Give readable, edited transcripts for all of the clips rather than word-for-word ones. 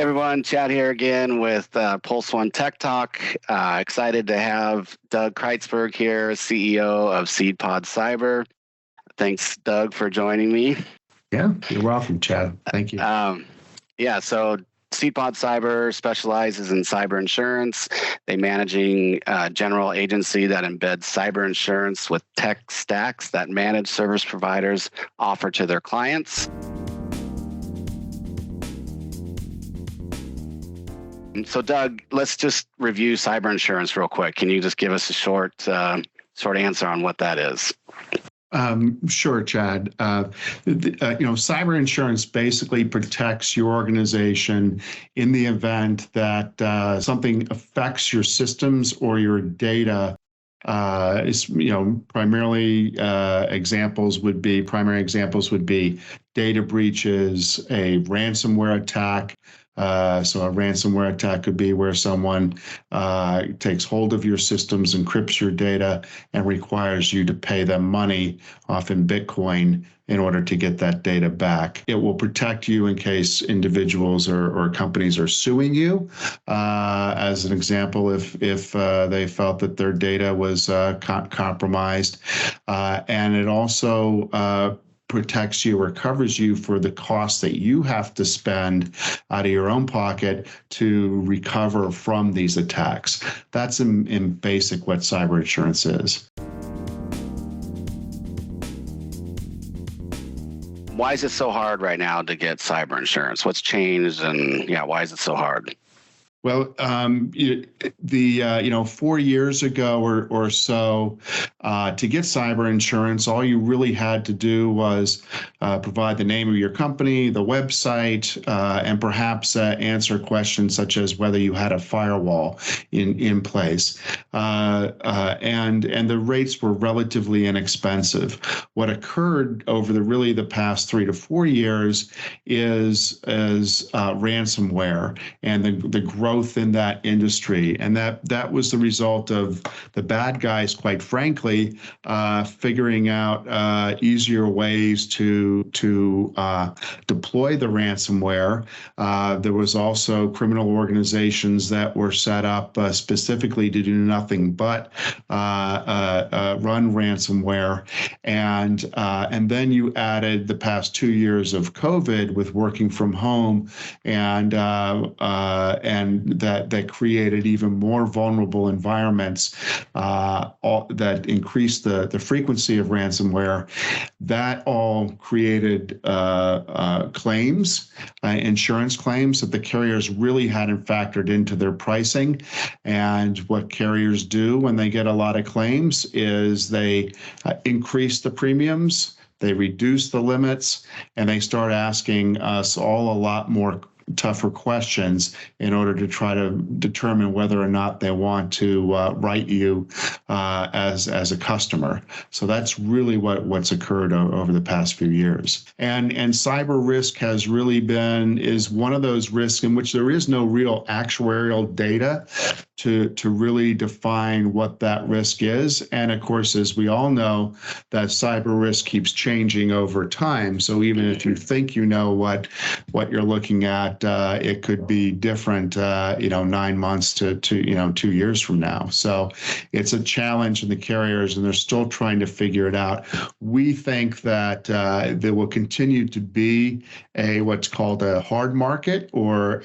Hey everyone, Chad here again with Pulse One Tech Talk. Excited to have Doug Kreitzberg here, CEO of SeedPod Cyber. Thanks, Doug, for joining me. Yeah, you're welcome, Chad. Thank you. So SeedPod Cyber specializes in cyber insurance. They're managing a general agency that embeds cyber insurance with tech stacks that managed service providers offer to their clients. So, Doug, let's just review cyber insurance real quick. Can you just give us a short answer on what that is? Sure, Chad. Cyber insurance basically protects your organization in the event that something affects your systems or your data. Primary examples would be data breaches, a ransomware attack. So a ransomware attack could be where someone takes hold of your systems, encrypts your data, and requires you to pay them money, often Bitcoin, in order to get that data back. It will protect you in case individuals or companies are suing you. As an example, if they felt that their data was compromised. And it also protects you or covers you for the costs that you have to spend out of your own pocket to recover from these attacks. That's in basic what cyber insurance is. Why is it so hard right now to get cyber insurance? What's changed, and why is it so hard? Well, 4 years ago or so, to get cyber insurance, all you really had to do was provide the name of your company, the website, and perhaps answer questions such as whether you had a firewall in place. And the rates were relatively inexpensive. What occurred over the past 3 to 4 years is ransomware and the growth in that industry, and that was the result of the bad guys, quite frankly, figuring out easier ways to deploy the ransomware. There was also criminal organizations that were set up specifically to do nothing but run ransomware, and then you added the past 2 years of COVID with working from home, and that created even more vulnerable environments that increased the frequency of ransomware. That all created claims, insurance claims that the carriers really hadn't factored into their pricing. And what carriers do when they get a lot of claims is they increase the premiums, they reduce the limits, and they start asking us all a lot more tougher questions in order to try to determine whether or not they want to write you as a customer. So that's really what's occurred over the past few years. And cyber risk is one of those risks in which there is no real actuarial data to really define what that risk is. And of course, as we all know, that cyber risk keeps changing over time. So even if you think you know what you're looking at, it could be different, 9 months to 2 years from now. So it's a challenge in the carriers, and they're still trying to figure it out. We think that there will continue to be what's called a hard market, or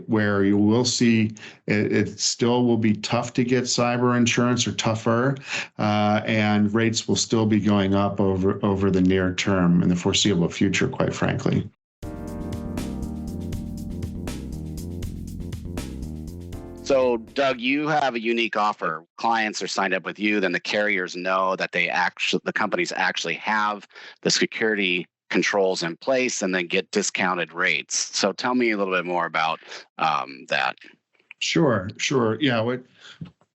where you will see it still will be tough to get cyber insurance, or tougher, and rates will still be going up over the near term in the foreseeable future, quite frankly. So, Doug, you have a unique offer. Clients are signed up with you, then the carriers know that the companies actually have the security controls in place, and then get discounted rates. So tell me a little bit more about that. Sure. Yeah.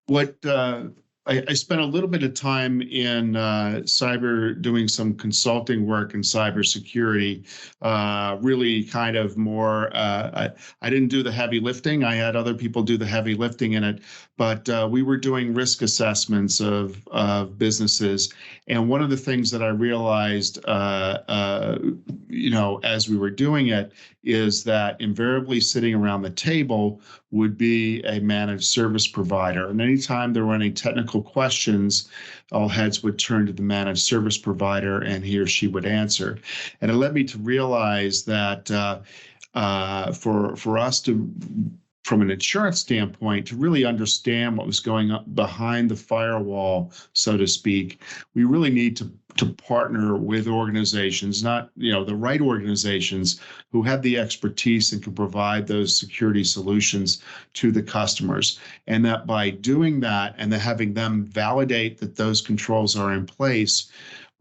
What I spent a little bit of time in cyber doing some consulting work in cybersecurity, really kind of more, I didn't do the heavy lifting. I had other people do the heavy lifting in it, but we were doing risk assessments of businesses. And one of the things that I realized, as we were doing it, is that invariably sitting around the table would be a managed service provider. And anytime there were any technical questions, all heads would turn to the managed service provider and he or she would answer. And it led me to realize that for us to, from an insurance standpoint, to really understand what was going on behind the firewall, so to speak, we really need to partner with organizations, not the right organizations who have the expertise and can provide those security solutions to the customers. And that by doing that and then having them validate that those controls are in place,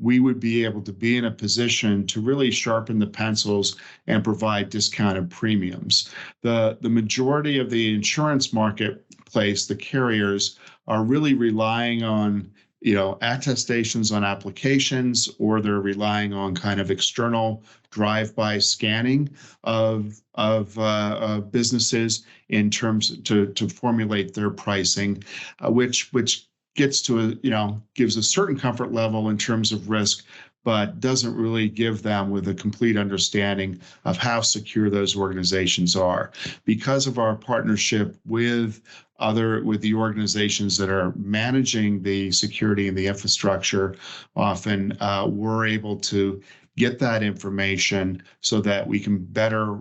we would be able to be in a position to really sharpen the pencils and provide discounted premiums. The majority of the insurance marketplace, the carriers, are really relying on attestations on applications, or they're relying on kind of external drive-by scanning of businesses in terms to formulate their pricing, which gets to gives a certain comfort level in terms of risk, but doesn't really give them with a complete understanding of how secure those organizations are. Because of our partnership with the organizations that are managing the security and the infrastructure, often we're able to get that information so that we can better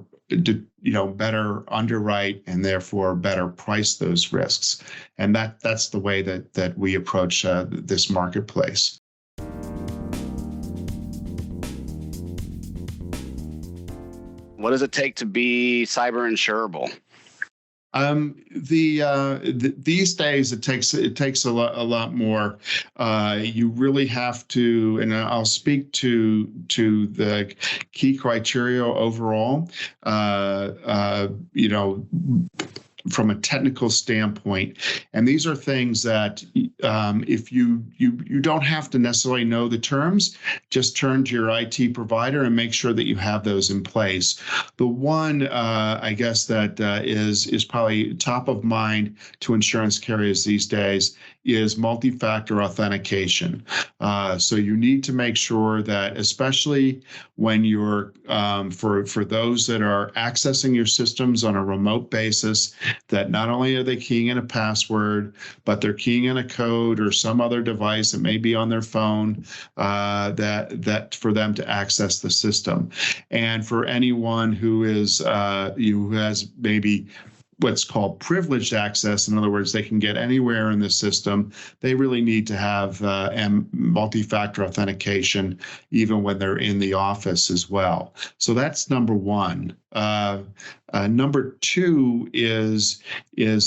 underwrite and therefore better price those risks. And that's the way that we approach this marketplace. What does it take to be cyber insurable? These days it takes a lot more. You really have to, and I'll speak to the key criteria overall. From a technical standpoint, and these are things that if you don't have to necessarily know the terms, just turn to your IT provider and make sure that you have those in place. The one I guess that is probably top of mind to insurance carriers these days is multi-factor authentication. So you need to make sure that, especially when you're for those that are accessing your systems on a remote basis, that not only are they keying in a password, but they're keying in a code or some other device that may be on their phone that for them to access the system. And for anyone who has maybe what's called privileged access, in other words, they can get anywhere in the system, they really need to have multi-factor authentication even when they're in the office as well. So that's number one. Number two is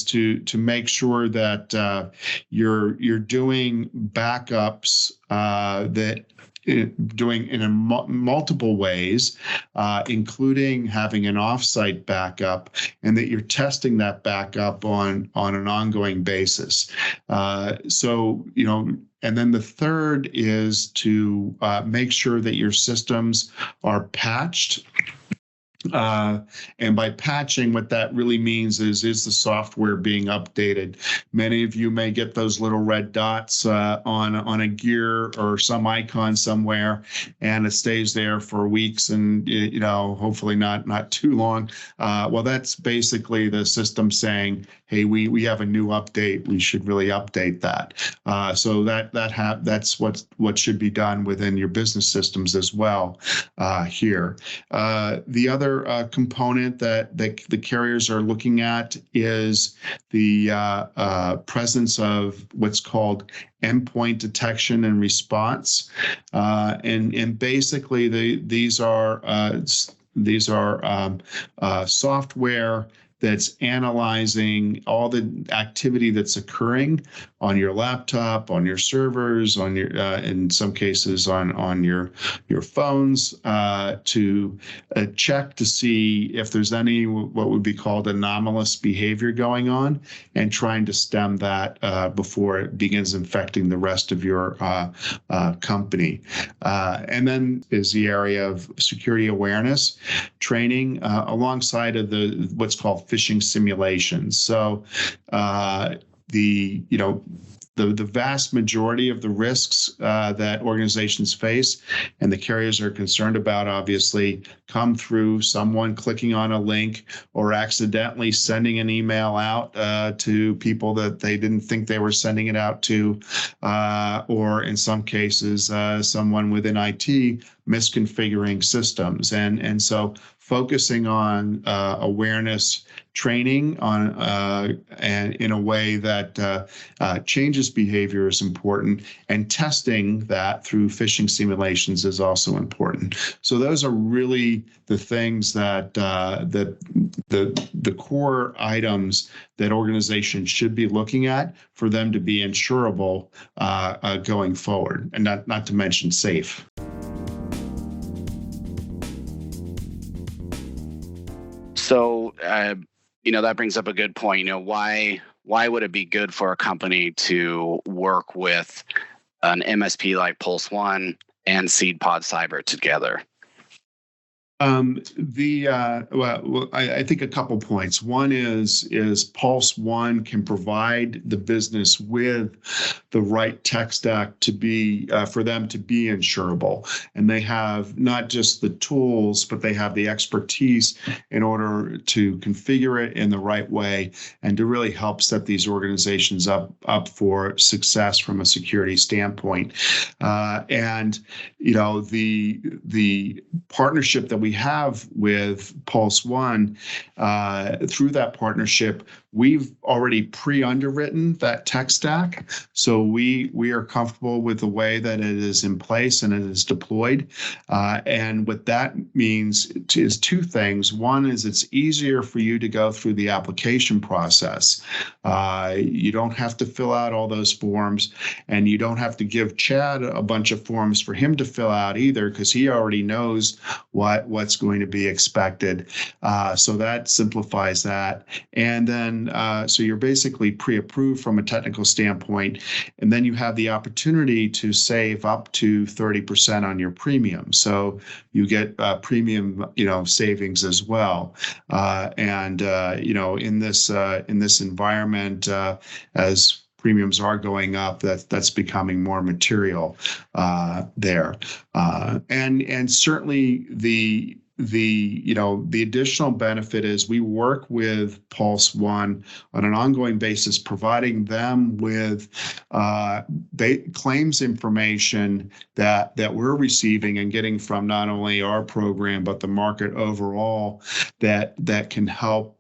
to make sure that you're doing backups that doing in multiple ways, including having an offsite backup, and that you're testing that backup on an ongoing basis. And then the third is to make sure that your systems are patched. And by patching, what that really means is the software being updated. Many of you may get those little red dots on a gear or some icon somewhere, and it stays there for weeks and hopefully not too long. Well, that's basically the system saying, hey, we have a new update. We should really update that. So that's what should be done within your business systems as well here. The other component that the carriers are looking at is the presence of what's called endpoint detection and response, and basically these are software that's analyzing all the activity that's occurring on your laptop, on your servers, on your in some cases on your phones, to check to see if there's any what would be called anomalous behavior going on, and trying to stem that before it begins infecting the rest of your company. And then is the area of security awareness training alongside of the what's called phishing simulations. So the vast majority of the risks that organizations face and the carriers are concerned about, obviously, come through someone clicking on a link or accidentally sending an email out to people that they didn't think they were sending it out to, or in some cases, someone within IT misconfiguring systems. And so focusing on awareness training on and in a way that changes behavior is important, and testing that through phishing simulations is also important. So those are really the things that the core items that organizations should be looking at for them to be insurable going forward, and not to mention safe. So, that brings up a good point. Why would it be good for a company to work with an MSP like Pulse One and SeedPod Cyber together? I think a couple points. One is Pulse One can provide the business with the right tech stack to be for them to be insurable, and they have not just the tools, but they have the expertise in order to configure it in the right way and to really help set these organizations up for success from a security standpoint. And the partnership that we have with Pulse One, through that partnership, we've already pre-underwritten that tech stack. So we are comfortable with the way that it is in place and it is deployed. And what that means is two things. One is it's easier for you to go through the application process. You don't have to fill out all those forms, and you don't have to give Chad a bunch of forms for him to fill out either, because he already knows what's going to be expected. So that simplifies that. And then so you're basically pre-approved from a technical standpoint, and then you have the opportunity to save up to 30% on your premium. So you get premium, savings as well. And in this environment, as premiums are going up, that's becoming more material there. And certainly the additional benefit is we work with Pulse One on an ongoing basis, providing them with claims information that we're receiving and getting from not only our program, but the market overall, that can help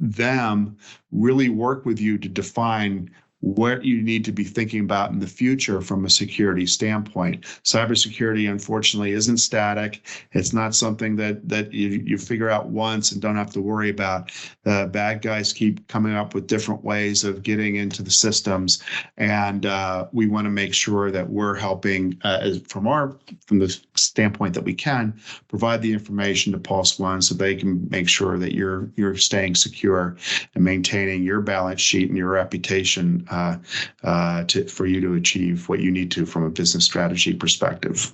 them really work with you to define what you need to be thinking about in the future from a security standpoint. Cybersecurity, unfortunately, isn't static. It's not something that you figure out once and don't have to worry about. The bad guys keep coming up with different ways of getting into the systems, and we want to make sure that we're helping from the standpoint that we can provide the information to Pulse One so they can make sure that you're staying secure and maintaining your balance sheet and your reputation for you to achieve what you need to from a business strategy perspective.